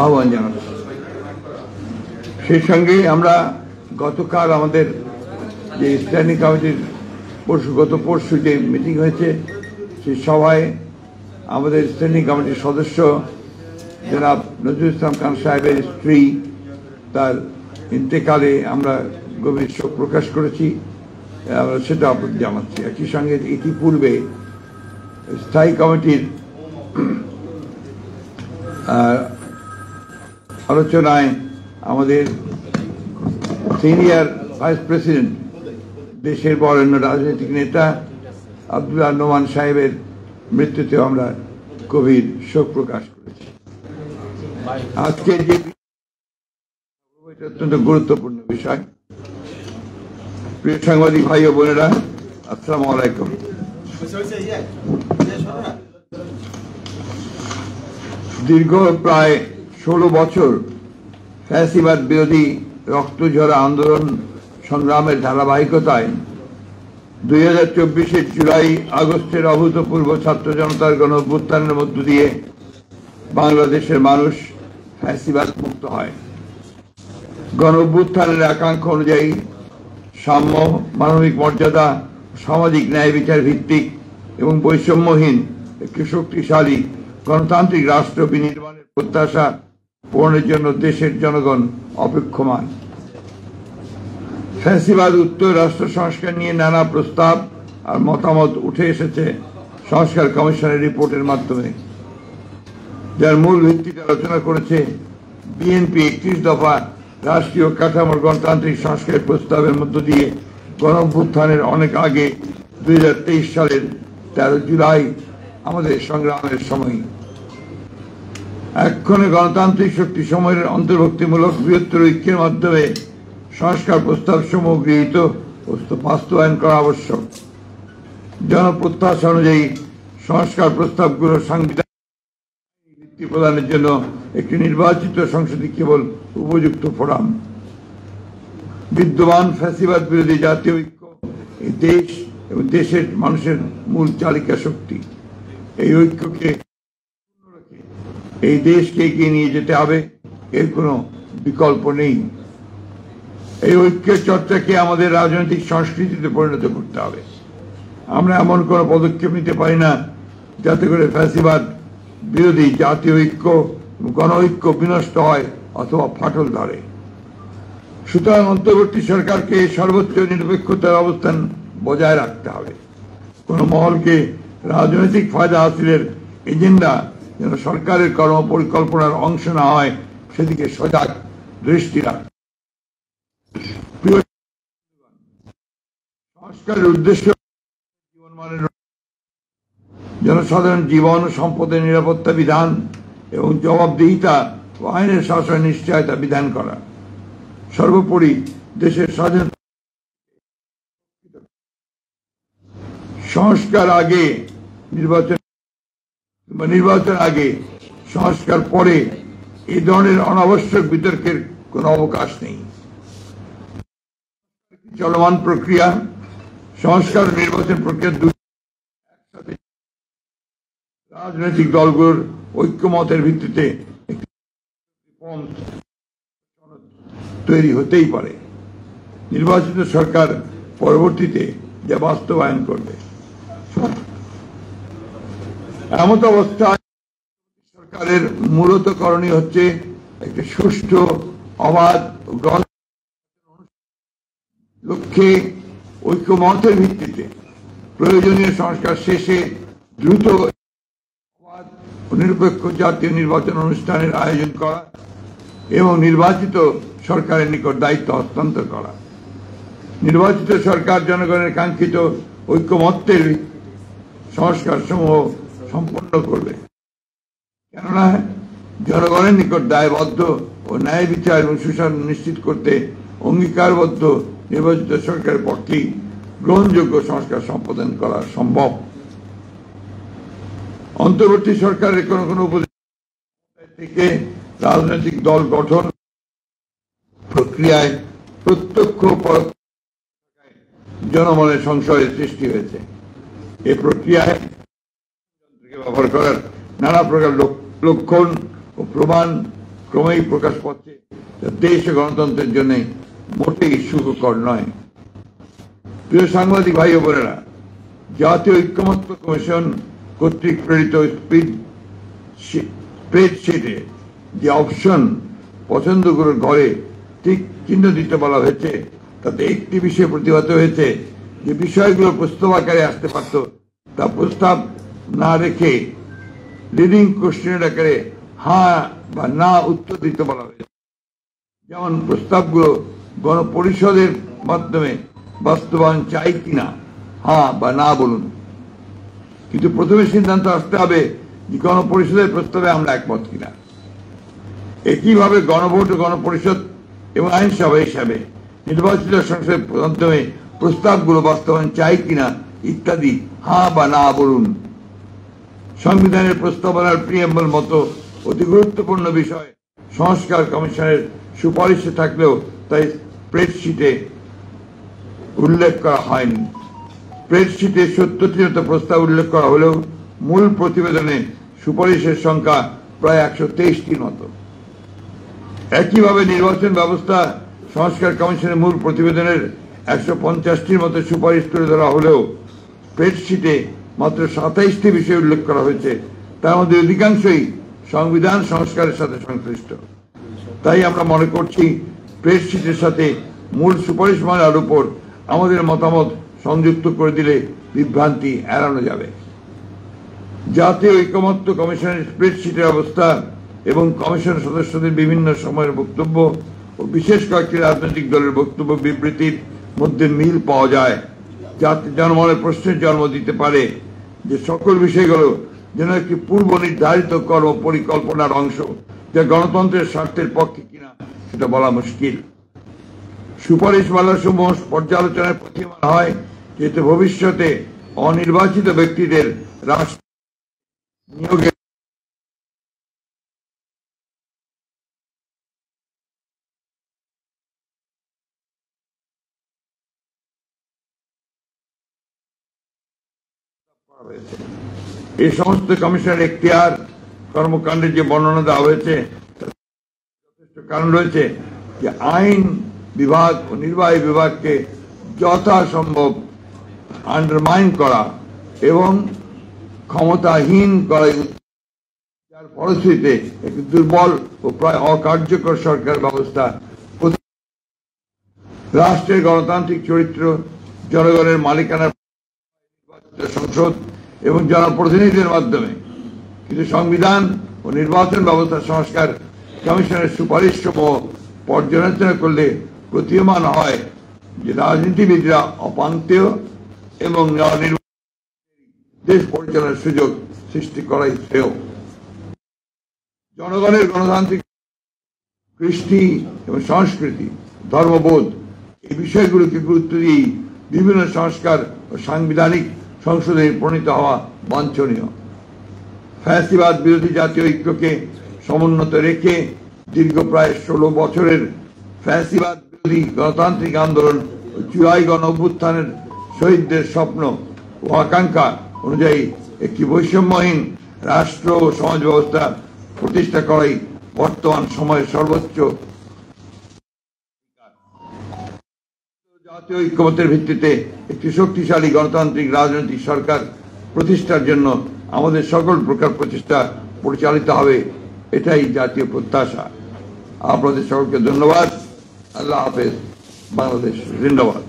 আহ্বান জানাচ্ছি। সেই সঙ্গে আমরা গতকাল আমাদের যে স্ট্যান্ডিং কমিটির গত পরশু যে মিটিং হয়েছে সেই সভায় আমাদের স্ট্যান্ডিং কমিটির সদস্য জনাব নজরুল ইসলাম খান সাহেবের স্ত্রী তার ইন্তেকালে আমরা গভীর শোক প্রকাশ করেছি, আমরা সেটা আপনাদের জানাচ্ছি। একই সঙ্গে ইতিপূর্বে স্থায়ী কমিটির আলোচনায় আমাদের সিনিয়র ভাইস প্রেসিডেন্ট দেশের বরেণ্য রাজনৈতিক নেতা আব্দুল্লাহ নোমান সাহেবের মৃত্যুতেও আমরা গভীর শোক প্রকাশ করেছি। আজকের যে অত্যন্ত গুরুত্বপূর্ণ বিষয়, প্রিয় সাংবাদিক ভাই ও বোনেরা, আসসালামু আলাইকুম। দীর্ঘ প্রায় 16 বছর ফ্যাসিবাদ বিরোধী রক্তঝরা আন্দোলন সংগ্রামের ধারাবাহিকতায় 2024 জুলাই আগস্টের অভূতপূর্ব ছাত্র জনতার গণ অভ্যুত্থানের মধ্য দিয়ে বাংলাদেশের মানুষ ফ্যাসিবাদ মুক্ত হয়। গণ অভ্যুত্থানের আকাঙ্ক্ষা অনুযায়ী সাম্য, মানবিক মর্যাদা, সামাজিক ন্যায় বিচার ভিত্তিক এবং বৈষম্যহীন একটি শক্তিশালী গণতান্ত্রিক রাষ্ট্র বিনির্মাণের প্রত্যাশা পূরণের জন্য দেশের জনগণ অপেক্ষমান। ফ্যাসিবাদ উত্তর রাষ্ট্র সংস্কার নিয়ে নানা প্রস্তাব আর মতামত উঠে এসেছে সংস্কার কমিশনের রিপোর্টের মাধ্যমে, যার মূল ভিত্তিতে আলোচনা করেছে বিএনপি 31 দফা রাষ্ট্রীয় কাঠামোর গণতান্ত্রিক সংস্কারের প্রস্তাবের মধ্য দিয়ে গণ অভ্যুত্থানের অনেক আগে 2023 সালের 13 জুলাই আমাদের সংগ্রামের সময় এক্ষণে গণতান্ত্রিক শক্তি সময়ের অন্তর্ভুক্তিমূলক বৃহত্তর ঐক্যের মাধ্যমে সংস্কার প্রস্তাব সমূহ গৃহীত বাস্তবায়ন করা আবশ্যক। জনপ্রত্যাশা অনুযায়ী সংস্কার প্রস্তাবগুলো সাংবিধানিক ভিত্তি প্রদানের জন্য একটি নির্বাচিত সংসদই কেবল উপযুক্ত ফোরাম। বিদ্যমান ফ্যাসিবাদ বিরোধী জাতীয় ঐক্য এই দেশ এবং দেশের মানুষের মূল চালিকা শক্তি। এই ঐক্যকে এই দেশকে এগিয়ে নিয়ে যেতে হবে, এর কোনো বিকল্প নেই। এই ঐক্যের চর্চাকে আমাদের রাজনৈতিক সংস্কৃতিতে পরিণত করতে হবে। আমরা এমন কোনো পদক্ষেপ নিতে পারি না যাতে করে ফ্যাসিবাদ বিরোধী জাতীয় ঐক্য, গণ ঐক্য বিনষ্ট হয় অথবা ফাটল ধরে। সুতরাং অন্তর্বর্তী সরকারকে সর্বোচ্চ নিরপেক্ষতার অবস্থান বজায় রাখতে হবে। কোন মহলকে রাজনৈতিক ফায়দা হাসিলের এজেন্ডা যেন সরকারের কর্মপরিকল্পনার অংশ না হয় সেদিকে সজাগ দৃষ্টি রাখতে। সংস্কারের উদ্দেশ্য জীবনমানের জনসাধারণ জীবন ও সম্পদের নিরাপত্তা বিধান এবং জবাবদিহিতা ও আইনের শাসন নিশ্চয়তা বিধান করা। সর্বোপরি দেশের স্বাধীনতা সংস্কার আগে নির্বাচন আগে সংস্কার পরে এই ধরনের অনাবশ্যক বিতর্কের কোনো অবকাশ নেই। চলমান প্রক্রিয়া, সংস্কার ও নির্বাচন প্রক্রিয়া একসাথে রাজনৈতিক দলগুলোর ঐক্যমতের ভিত্তিতে তৈরি হতেই পারে। নির্বাচিত সরকার পরবর্তীতে যা বাস্তবায়ন করবে। এমত অবস্থায় সরকারের মূলত করণীয় হচ্ছে একটি সুষ্ঠু, অবাধ লক্ষ্যে ঐক্যমতের ভিত্তিতে প্রয়োজনীয় সংস্কার শেষে দ্রুত নিরপেক্ষ জাতীয় নির্বাচন অনুষ্ঠানের আয়োজন করা এবং নির্বাচিত সরকারের নিকট দায়িত্ব হস্তান্তর করা। নির্বাচিত সরকার জনগণের কাঙ্ক্ষিত ঐক্যমত্যের সংস্কার সমূহ সম্পন্ন করবে, কেননা জনগণের নিকট দায়বদ্ধ ও ন্যায় বিচার এবং সুশাসন নিশ্চিত করতে অঙ্গীকারবদ্ধ নির্বাচিত সরকারের পক্ষেই গ্রহণযোগ্য সংস্কার সম্পাদন করা সম্ভব। অন্তর্বর্তী সরকারের কোন কোন থেকে রাজনৈতিক দল গঠন প্রক্রিয়ায় প্রত্যক্ষ জনমনে সংশয়ের সৃষ্টি হয়েছে। এই প্রক্রিয়ায় ব্যবহার করার নানা প্রকার লক্ষণ ও প্রমাণ ক্রমেই প্রকাশ পাচ্ছে দেশ ও গণতন্ত্রের জন্য মোটেই সুখকর নয়। প্রিয় সাংবাদিক ভাই ও বোনেরা, জাতীয় ঐক্যমত্য কমিশন কর্তৃক প্রেরিত স্প্রেডশিটে যে অপশন পছন্দগুলোর ঘরে ঠিক চিহ্ন দিতে বলা হয়েছে, তাতে একটি বিষয় প্রতিহত হয়েছে যে বিষয়গুলো প্রস্তাব আকারে আসতে পারত তা প্রস্তাব না রেখে লিডিং কোশ্চেনের আকারে হ্যাঁ বা না উত্তর দিতে বলা হয়েছে। যেমন প্রস্তাবগুলো গণপরিষদের মাধ্যমে বাস্তবায়ন চাই কিনা হ্যাঁ বা না বলুন, কিন্তু প্রথমে সিদ্ধান্ত আসতে হবে যে গণপরিষদের প্রস্তাবে আমরা একমত কিনা। একইভাবে গণভোট ও গণপরিষদ এবং আইনসভা হিসাবে নির্বাচিত সংসদের মাধ্যমে প্রস্তাবগুলো বাস্তবায়ন চাই কিনা ইত্যাদি হ্যাঁ বা না বলুন। সংবিধানের প্রস্তাবনার প্রিয়াম্বল মতো অতি গুরুত্বপূর্ণ বিষয় সংস্কার কমিশনের সুপারিশে থাকলেও তাই স্প্রেডশিটে উল্লেখ করা হয়নি। স্প্রেডশিটে 70টির মতো প্রস্তাব উল্লেখ করা হলেও মূল প্রতিবেদনে সুপারিশের সংখ্যা প্রায় 123টির মতো। একইভাবে নির্বাচন ব্যবস্থা সংস্কার কমিশনের মূল প্রতিবেদনের 150টির মতো সুপারিশ তুলে ধরা হলেও স্প্রেডশিটে মাত্র 27টি বিষয় উল্লেখ করা হয়েছে, তার মধ্যে অধিকাংশই সংবিধান সংস্কারের সাথে সংশ্লিষ্ট। তাই আমরা মনে করছি স্প্রেডশিটের সাথে মূল সুপারিশমালার উপর আমাদের মতামত সংযুক্ত করে দিলে বিভ্রান্তি এড়ানো যাবে। জাতীয় ঐকমত্য কমিশনের স্প্রেডশিটের অবস্থা এবং কমিশন সদস্যদের বিভিন্ন সময়ের বক্তব্য ও বিশেষ কয়েকটি রাজনৈতিক দলের বক্তব্য বিবৃতির মধ্যে মিল পাওয়া যায়, যাতে জনমনে প্রশ্নের জন্ম দিতে পারে যে সকল বিষয়গুলো যেন একটি পূর্ব নির্ধারিত কর্ম পরিকল্পনার অংশ, যা গণতন্ত্রের স্বার্থের পক্ষে কিনা সেটা বলা মুশকিল। সুপারিশমালাসমূহ পর্যালোচনায় প্রতীয়মান হয় যেহেতু ভবিষ্যতে অনির্বাচিত ব্যক্তিদের রাষ্ট্র নিয়োগে এই সমস্ত কমিশনের এখতিয়ার কর্মকাণ্ডের যে বর্ণনা দেওয়া হয়েছে যথেষ্ট কারণ রয়েছে যে আইন বিভাগ ও নির্বাহী বিভাগকে যথাসম্ভব আন্ডারমাইন করা এবং ক্ষমতাহীন করা, যার ফলশ্রুতিতে একটি দুর্বল ও প্রায় অকার্যকর সরকার ব্যবস্থা, রাষ্ট্রের গণতান্ত্রিক চরিত্র, জনগণের মালিকানার সংসদ এবং জনপ্রতিনিধিদের মাধ্যমে। কিন্তু সংবিধান ও নির্বাচন ব্যবস্থা সংস্কার কমিশনের সুপারিশ সমূহ পর্যালোচনা করলে প্রতীয়মান হয় যে রাজনীতিবিদরা অপান্তেয় এবং দেশ পরিচালনার সুযোগ সৃষ্টি করাই শ্রেয়। জনগণের গণতান্ত্রিক কৃষ্টি এবং সংস্কৃতি, ধর্মবোধ এই বিষয়গুলোকে গুরুত্ব দিয়েই বিভিন্ন সংস্কার ও সাংবিধানিক সংশোধনে প্রণীত হওয়া বাঞ্ছনীয়। ফ্যাসিবাদ বিরোধী জাতীয় ঐক্যকে সমুন্নত রেখে দীর্ঘ প্রায় 16 বছরের ফ্যাসিবাদ বিরোধী গণতান্ত্রিক আন্দোলন ও জুলাই গণ অভ্যুত্থানের শহীদদের স্বপ্ন ও আকাঙ্ক্ষা অনুযায়ী একটি বৈষম্যহীন রাষ্ট্র ও সমাজ ব্যবস্থা প্রতিষ্ঠা করাই বর্তমান সময়ের সর্বোচ্চ। জাতীয় ঐক্যমত্যের ভিত্তিতে একটি শক্তিশালী গণতান্ত্রিক রাজনৈতিক সরকার প্রতিষ্ঠার জন্য আমাদের সকল প্রকার প্রচেষ্টা পরিচালিত হবে, এটাই জাতীয় প্রত্যাশা। আপনাদের সকলকে ধন্যবাদ। আল্লাহ হাফেজ। বাংলাদেশ জিন্দাবাদ।